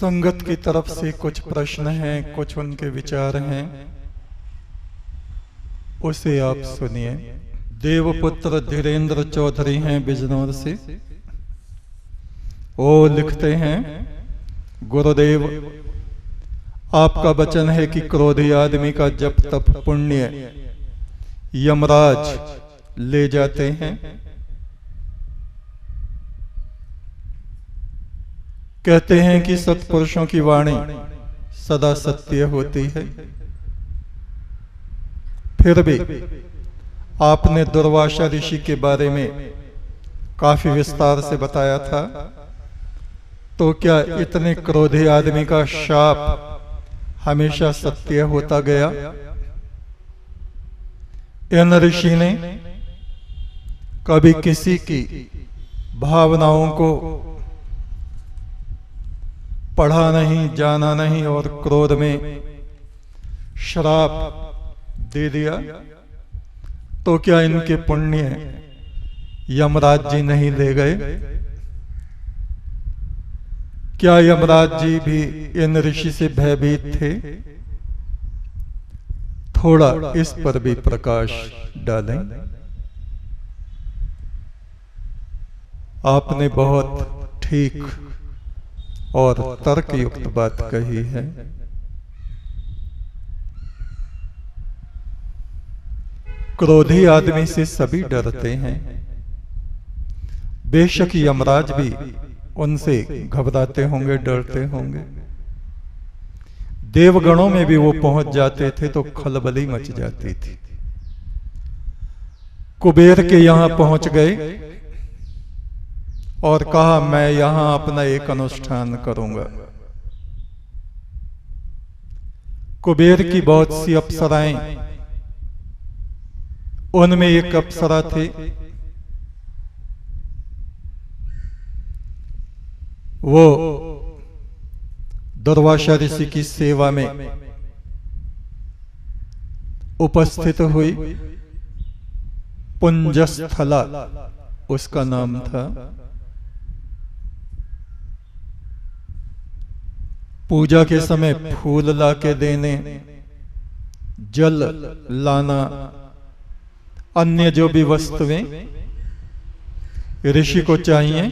संगत की तरफ से कुछ प्रश्न हैं, कुछ उनके विचार हैं, उसे आप सुनिए। देवपुत्र धीरेन्द्र चौधरी हैं बिजनौर से। वो लिखते हैं, गुरुदेव आपका वचन है कि क्रोधी आदमी का जप तप पुण्य यमराज ले जाते हैं। कहते हैं कि सत्पुरुषों की वाणी सदा सत्य होती है। फिर भी आपने दुर्वासा ऋषि के बारे में काफी विस्तार से बताया था, तो क्या इतने क्रोधी आदमी का शाप हमेशा सत्य होता गया? इन ऋषि ने कभी किसी की भावनाओं को पढ़ा नहीं, जाना नहीं और क्रोध में श्राप दे दिया, तो क्या इनके पुण्य यमराज जी नहीं ले गए? क्या यमराज जी भी इन ऋषि से भयभीत थे? थोड़ा इस पर भी प्रकाश डालें। आपने बहुत ठीक और तर्कयुक्त बात कही है। क्रोधी आदमी से सभी डरते हैं। बेशक यमराज भी उनसे घबराते होंगे, डरते होंगे। देवगणों में भी वो पहुंच जाते थे तो खलबली मच जाती थी। कुबेर के यहां पहुंच गए और कहा, मैं यहां अपना एक अनुष्ठान करूंगा। कुबेर की बहुत सी अप्सराएं, उनमें एक अप्सरा थी, वो दुर्वासा ऋषि की सेवा में उपस्थित हुई। पुंजस्थला उसका नाम था। पूजा के समय फूल लाके देने, जल लाना, अन्य जो भी वस्तुएं ऋषि को चाहिए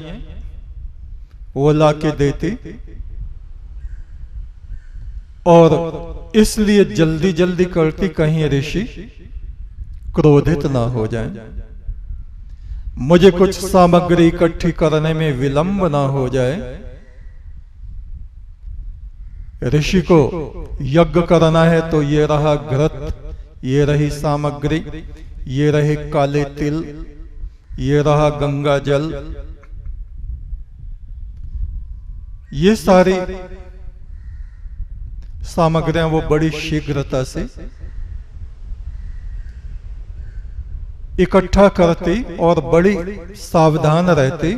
वो लाके देती। और इसलिए जल्दी जल्दी करती, कहीं ऋषि क्रोधित ना हो जाएं, मुझे कुछ सामग्री इकट्ठी करने में विलंब ना हो जाए। ऋषि को यज्ञ करना है तो ये रहा घृत, ये रही सामग्री, ये रहे काले तिल, ये रहा गंगा जल। ये सारी सामग्रियां वो बड़ी शीघ्रता से इकट्ठा करती और बड़ी सावधान रहती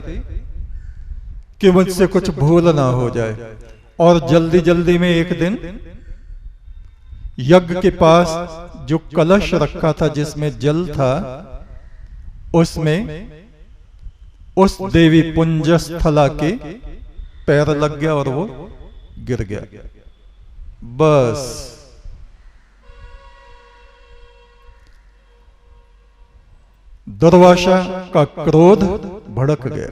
कि मुझसे कुछ भूल ना हो जाए। और जल्दी जल्दी में एक दिन यज्ञ के पास जो कलश रखा था जिसमें जल था, उसमें उस देवी पुंजस्थला के पैर लग गया और वो गिर गया। बस दुर्वासा का क्रोध भड़क गया,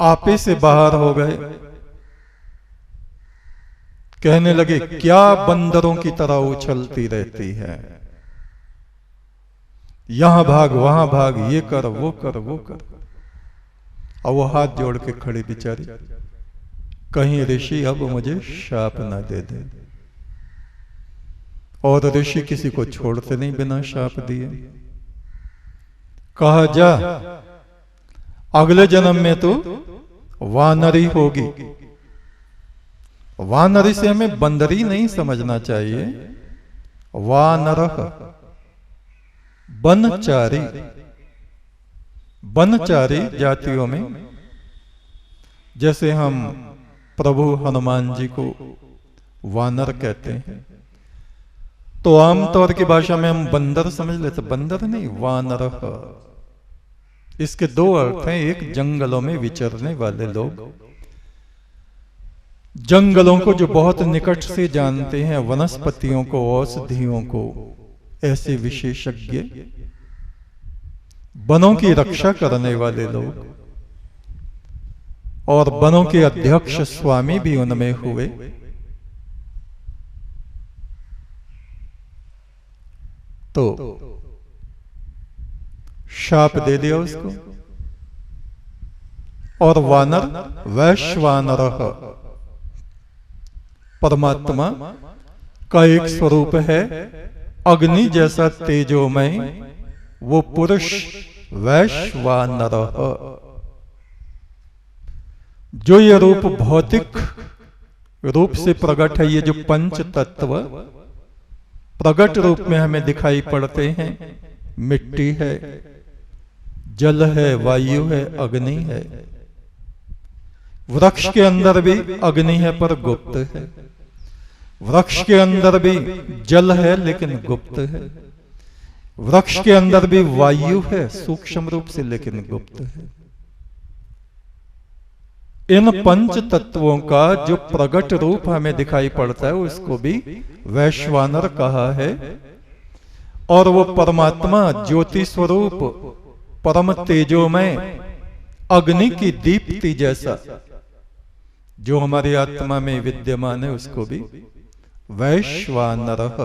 आपे से बाहर हो गए। कहने लगे, क्या बंदरों की तरह उछलती रहती है, यहां भाग वहां भाग, ये कर वो कर वो कर। और वो हाथ जोड़ के खड़ी बेचारी, कहीं ऋषि अब मुझे शाप ना दे दे। और ऋषि किसी को छोड़ते नहीं बिना शाप दिए। कहा, जा अगले जन्म में तो वानरी होगी। वानरी से हमें बंदरी नहीं समझना चाहिए, वानरः बनचारी। बनचारी जातियों में जैसे हम प्रभु हनुमान जी को वानर कहते हैं, तो आमतौर की भाषा में हम बंदर समझ लेते। बंदर नहीं, वानरः। इसके दो अर्थ हैं। एक, जंगलों में विचरने वाले लोग, जंगलों को जो बहुत निकट से जानते हैं, वनस्पतियों को, औषधियों को, ऐसे विशेषज्ञ, वनों की रक्षा करने वाले लोग, और वनों के अध्यक्ष स्वामी भी उनमें हुए। तो शाप दे दिया उसको। और वानर वैश्वानरः, परमात्मा का एक स्वरूप है अग्नि जैसा तेजोमय, वो पुरुष वैश्वानरः। जो ये रूप भौतिक रूप से प्रकट है, ये जो पंच तत्व प्रकट रूप में हमें दिखाई पड़ते हैं, मिट्टी है, जल है, वायु है, अग्नि है। वृक्ष के अंदर भी अग्नि है पर गुप्त है, वृक्ष के अंदर भी जल है लेकिन गुप्त है, वृक्ष के अंदर भी वायु है सूक्ष्म रूप से लेकिन गुप्त है। इन पंच तत्वों का जो प्रकट रूप हमें दिखाई पड़ता है उसको भी वैश्वानर कहा है। और वो परमात्मा ज्योति स्वरूप परम तेजोमय अग्नि की दीप्ति जैसा जो हमारी आत्मा में विद्यमान है उसको भी वैश्वानरः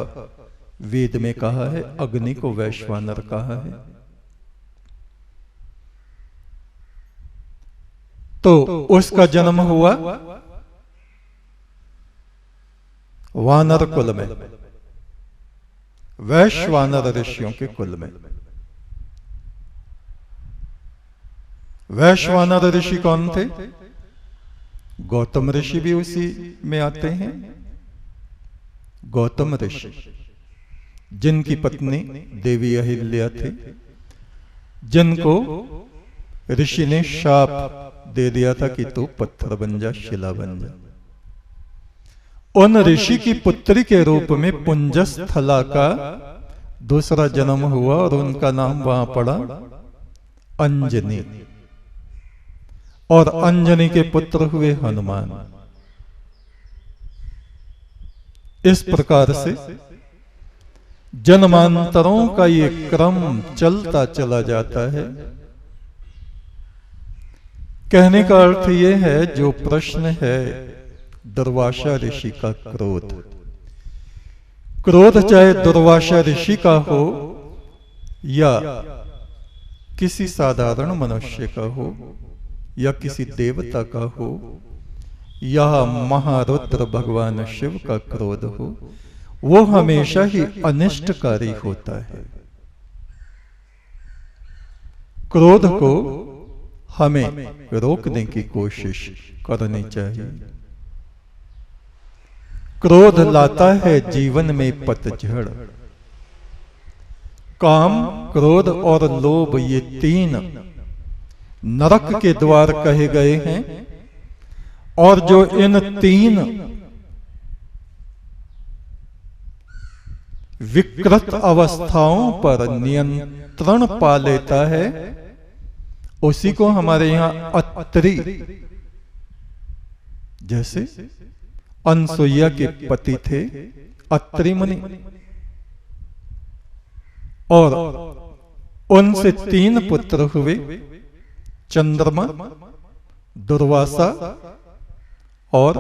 वेद में कहा है। अग्नि को वैश्वानर कहा है। तो उसका जन्म हुआ वानर कुल में, वैश्वानर ऋषियों के कुल में। वैश्वानर ऋषि कौन थे? गौतम ऋषि भी उसी में आते हैं। गौतम ऋषि जिनकी पत्नी देवी अहिल्या थी, जिनको ऋषि ने शाप दे दिया था कि तू पत्थर बन जा, शिला बन जा। उन ऋषि की पुत्री के रूप में पुंजस्थला का दूसरा जन्म हुआ और उनका नाम वहां पड़ा अंजनी। और अंजनी के पुत्र हुए हनुमान। इस प्रकार से जन्मांतरों का ये क्रम चलता चला जाता है। कहने का अर्थ ये है, जो प्रश्न है दुर्वासा ऋषि का क्रोध, क्रोध चाहे दुर्वासा ऋषि का हो या किसी साधारण मनुष्य का हो या किसी देवता का हो या महारुद्र भगवान शिव का क्रोध हो, वो हमेशा ही अनिष्टकारी होता है। क्रोध को हमें रोकने की कोशिश करनी चाहिए। क्रोध लाता है जीवन में पतझड़। काम, क्रोध और लोभ ये तीन नरक के द्वार कहे गए हैं। और जो इन तीन विकृत अवस्थाओं पर नियंत्रण पा लेता है, उसी को हमारे यहां अत्रि, जैसे अनसुईया के पति थे अत्रि मुनि, और उनसे 3 पुत्र हुए, चंद्रमा, दुर्वासा और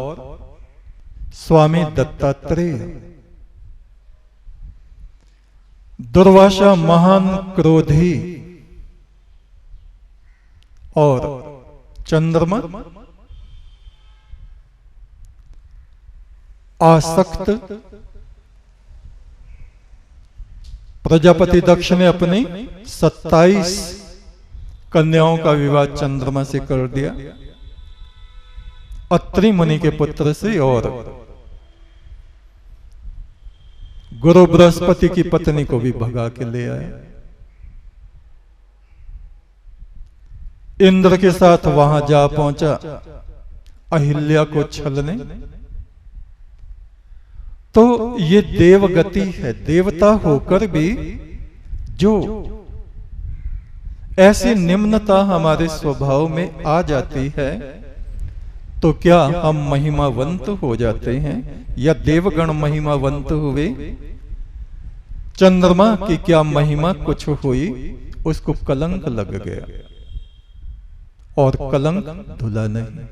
स्वामी दत्तात्रेय। दुर्वासा महान क्रोधी और चंद्रमा आसक्त। प्रजापति दक्ष ने अपनी 27 कन्याओं का विवाह चंद्रमा से कर दिया, अत्रि मुनि के पुत्र से, और गुरु बृहस्पति की पत्नी को भी भगा के ले आए। इंद्र के साथ वहां जा पहुंचा अहिल्या को छलने। तो ये देवगति है। देवता होकर भी जो ऐसी निम्नता हमारे स्वभाव में आ जाती है तो क्या हम महिमावंत हो जाते हैं, या देवगण महिमावंत हुए? चंद्रमा की क्या महिमा कुछ हुई, उसको कलंक लग गया और कलंक धुला नहीं।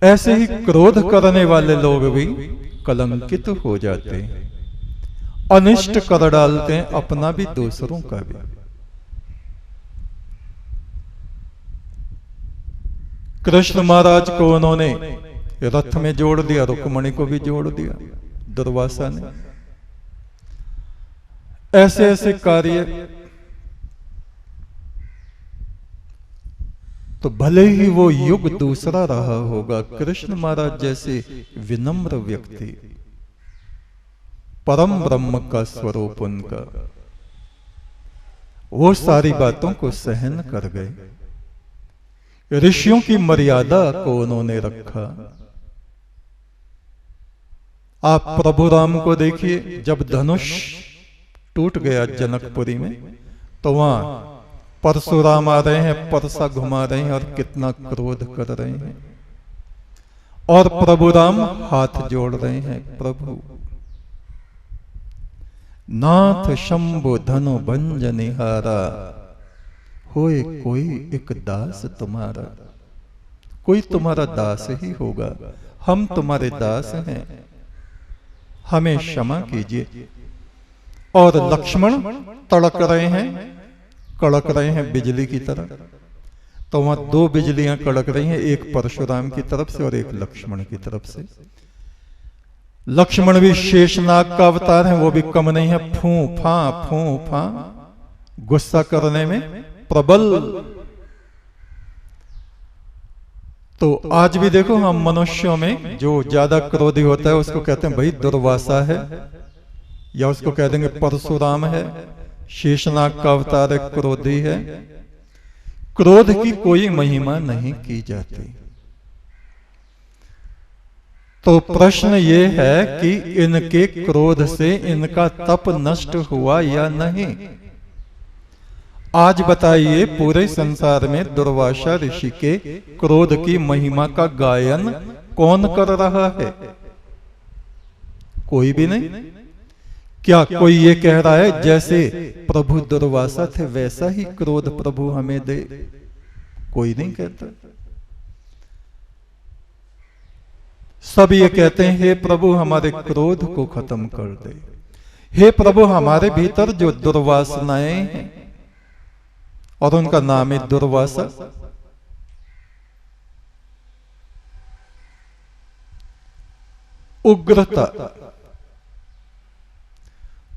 ऐसे ही क्रोध करने वाले लोग भी कलंकित हो जाते हैं, अनिष्ट कर डालते हैं, अपना भी दूसरों का भी। कृष्ण महाराज को उन्होंने रथ में जोड़ दिया, रुक्मणी को भी जोड़ दिया दुर्वासा ने। ऐसे ऐसे कार्य तो भले ही वो युग दूसरा रहा होगा, कृष्ण महाराज जैसे विनम्र व्यक्ति, परम ब्रह्म का स्वरूप उनका, वो सारी बातों को सहन कर गए। ऋषियों की मर्यादा को उन्होंने रखा। आप प्रभु राम को देखिए, जब धनुष टूट गया जनकपुरी में, तो वहां परशुराम आ रहे हैं, परसा घुमा रहे हैं और कितना क्रोध कर रहे हैं, और प्रभु राम हाथ जोड़ रहे हैं, प्रभु नाथ शंभु धनु भंजनिहारा, होए कोई एक दास तुम्हारा। कोई तुम्हारा दास ही होगा, हम तुम्हारे दास हैं, हमें क्षमा कीजिए। और लक्ष्मण तड़क रहे हैं, कड़क रहे हैं बिजली की तरह। तो वहां दो बिजलियां कड़क रही हैं, एक परशुराम की तरफ से और एक लक्ष्मण की तरफ से। लक्ष्मण भी शेषनाग का अवतार है, वो भी कम नहीं है, फू फा गुस्सा करने में प्रबल। तो आज भी देखो, हम मनुष्यों में जो ज्यादा क्रोधी होता है उसको कहते हैं भाई दुर्वासा है, या उसको कह देंगे परशुराम है, शेषनाग का अवतार है, क्रोधी है। क्रोध की कोई महिमा नहीं की जाती। तो प्रश्न ये है कि इनके क्रोध से इनका तप नष्ट हुआ या नहीं। आज बताइए, पूरे संसार में दुर्वासा ऋषि के क्रोध की महिमा का गायन कौन कर रहा है? कोई भी नहीं। क्या कोई ये कह रहा है जैसे प्रभु दुर्वासा थे वैसा ही क्रोध प्रभु हमें दे? कोई नहीं कहता। सब ये कहते हैं, हे प्रभु हमारे क्रोध को खत्म कर दे, हे प्रभु हमारे भीतर जो दुर्वासनाएं हैं, और उनका नाम है दुर्वासा। उग्रता।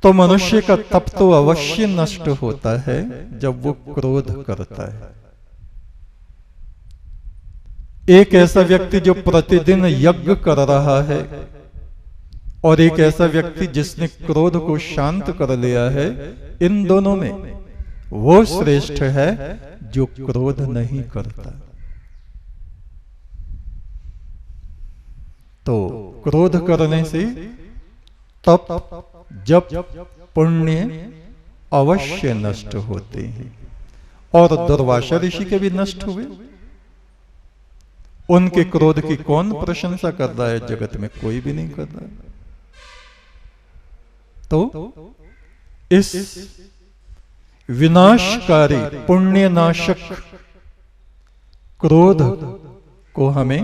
तो मनुष्य का तप तो अवश्य नष्ट होता है जब वो क्रोध करता है। एक ऐसा व्यक्ति जो प्रतिदिन यज्ञ कर रहा है, और एक ऐसा व्यक्ति जिसने क्रोध को शांत कर लिया है, इन दोनों में वो श्रेष्ठ है जो क्रोध नहीं करता। तो क्रोध करने से तप जप पुण्य अवश्य नष्ट होते हैं, और दुर्वासा ऋषि के भी नष्ट हुए। उनके क्रोध की कौन प्रशंसा कर रहा है? जगत में कोई भी नहीं कर रहा। तो इस विनाशकारी पुण्यनाशक क्रोध को हमें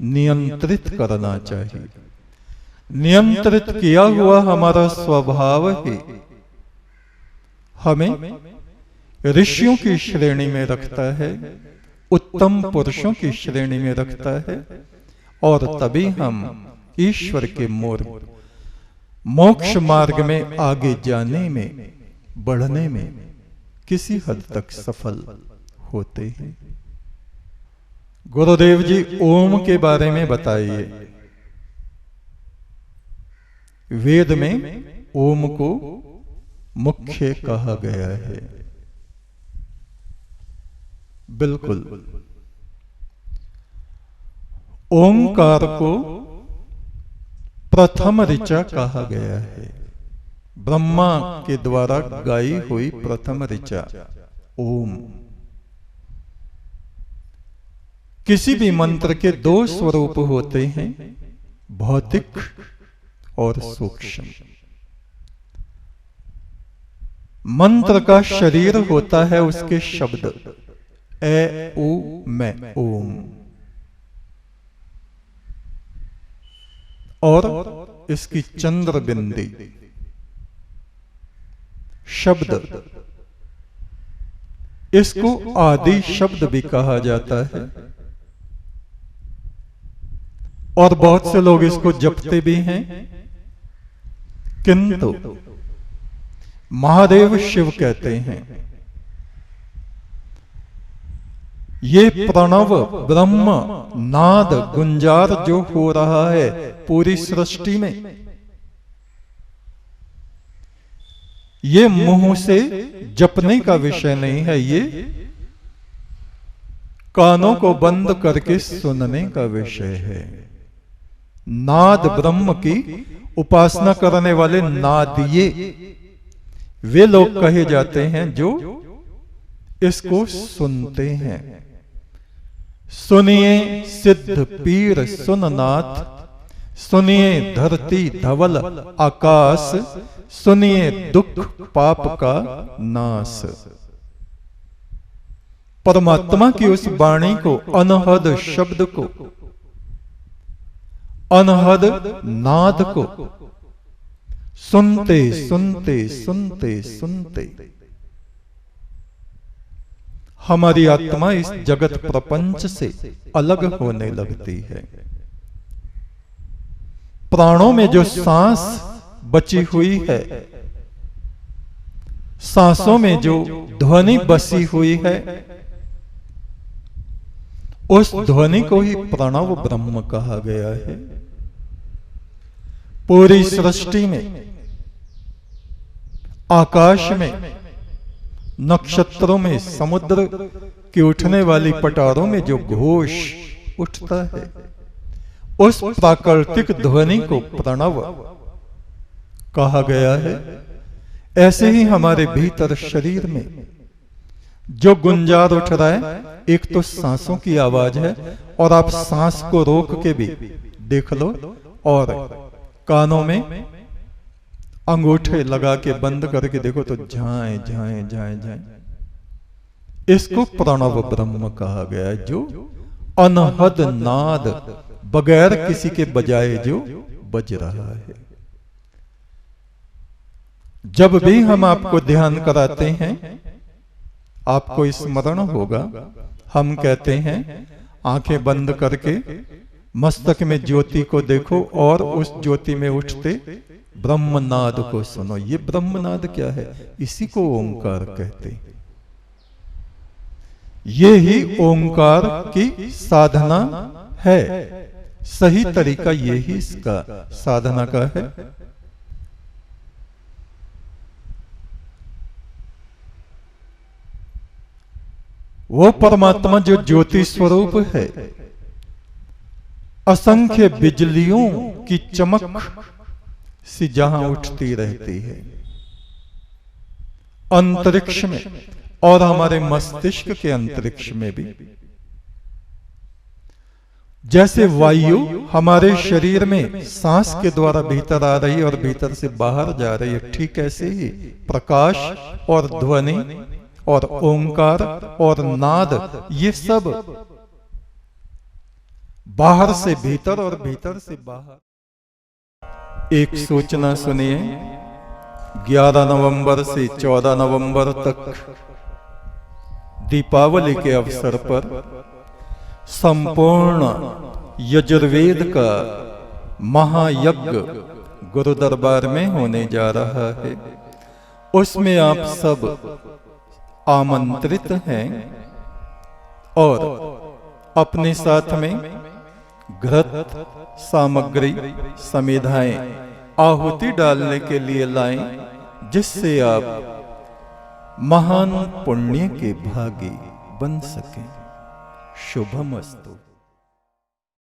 नियंत्रित करना चाहिए। नियंत्रित किया हुआ हमारा स्वभाव ही हमें ऋषियों की श्रेणी में रखता है, उत्तम पुरुषों की श्रेणी में रखता है, और तभी हम ईश्वर के मोक्ष मार्ग में आगे जाने में, बढ़ने में किसी हद तक सफल होते हैं। गुरुदेव जी ओम के बारे में बताइए। वेद में ओम को मुख्य कहा गया है। बिल्कुल। ओंकार को प्रथम ऋचा कहा गया है। ब्रह्मा के द्वारा गाई हुई प्रथम ऋचा ओम। किसी भी मंत्र के दो स्वरूप होते हैं, भौतिक और सूक्ष्म। मंत्र का शरीर होता है उसके शब्द ए उ मैं ओम, और इसकी चंद्र बिंदी शब्द, इसको आदि शब्द भी कहा जाता है। और बहुत से लोग इसको जपते भी हैं, किंतु महादेव शिव कहते हैं ये प्रणव ब्रह्म नाद गुंजार जो हो रहा है पूरी सृष्टि में, ये मुंह से जपने का विषय नहीं है, ये कानों को बंद करके सुनने का विषय है। नाद ब्रह्म की उपासना करने वाले नादिये वे लोग कहे जाते हैं जो इसको सुनते हैं। सुनिए सिद्ध पीर सुननाथ, सुनिए धरती धवल आकाश, सुनिए दुख पाप का नाश। परमात्मा की उस वाणी को, अनहद शब्द को, अनहद नाद को सुनते सुनते सुनते सुनते हमारी आत्मा इस जगत प्रपंच से अलग होने लगती है। प्राणों में जो सांस बची हुई है, सांसों में जो ध्वनि बसी हुई है, उस ध्वनि को ही प्रणव ब्रह्म कहा गया है। पूरी सृष्टि में, आकाश में, नक्षत्रों में, समुद्र की उठने वाली पटारों में जो घोष उठता है, उस प्राकृतिक ध्वनि को प्रणव कहा गया है। ऐसे ही हमारे भीतर शरीर में जो गुंजार उठ रहा है, एक तो सांसों की आवाज है, और आप सांस को रोक के भी देख लो, और कानों में अंगूठे लगा के बंद करके देखो तो झाएं झाएं झाएं झाएं। इसको प्रणव ब्रह्म कहा गया है, जो अनहद नाद बगैर किसी के बजाए जो बज रहा है। जब भी हम आपको ध्यान कराते हैं, आपको स्मरण होगा, हम कहते हैं आंखें बंद करके मस्तक में ज्योति को देखो और उस ज्योति में उठते ब्रह्मनाद को सुनो। ये ब्रह्मनाद क्या है? इसी को ओंकार कहते हैं। ये ही ओंकार की साधना है। सही तरीका यही इसका साधना का है। वो परमात्मा जो ज्योति स्वरूप है, असंख्य बिजलियों की चमक सी जहां उठती रहती है अंतरिक्ष में, और हमारे मस्तिष्क के अंतरिक्ष में भी। जैसे वायु हमारे शरीर में सांस के द्वारा भीतर आ रही है और भीतर से बाहर जा रही है, ठीक ऐसे ही प्रकाश और ध्वनि और ओंकार और नाद, ये सब बाहर से भीतर और भीतर से बाहर। एक सूचना सुनिए, 11 नवंबर से 14 नवंबर तक दीपावली के अवसर पर संपूर्ण यजुर्वेद का महायज्ञ गुरु दरबार में होने जा रहा है। उसमें आप सब आमंत्रित हैं और अपने साथ में घृत सामग्री समिधाएं आहुति डालने के लिए लाएं, जिससे आप महान पुण्य के भागी बन सकें। शुभमस्तु।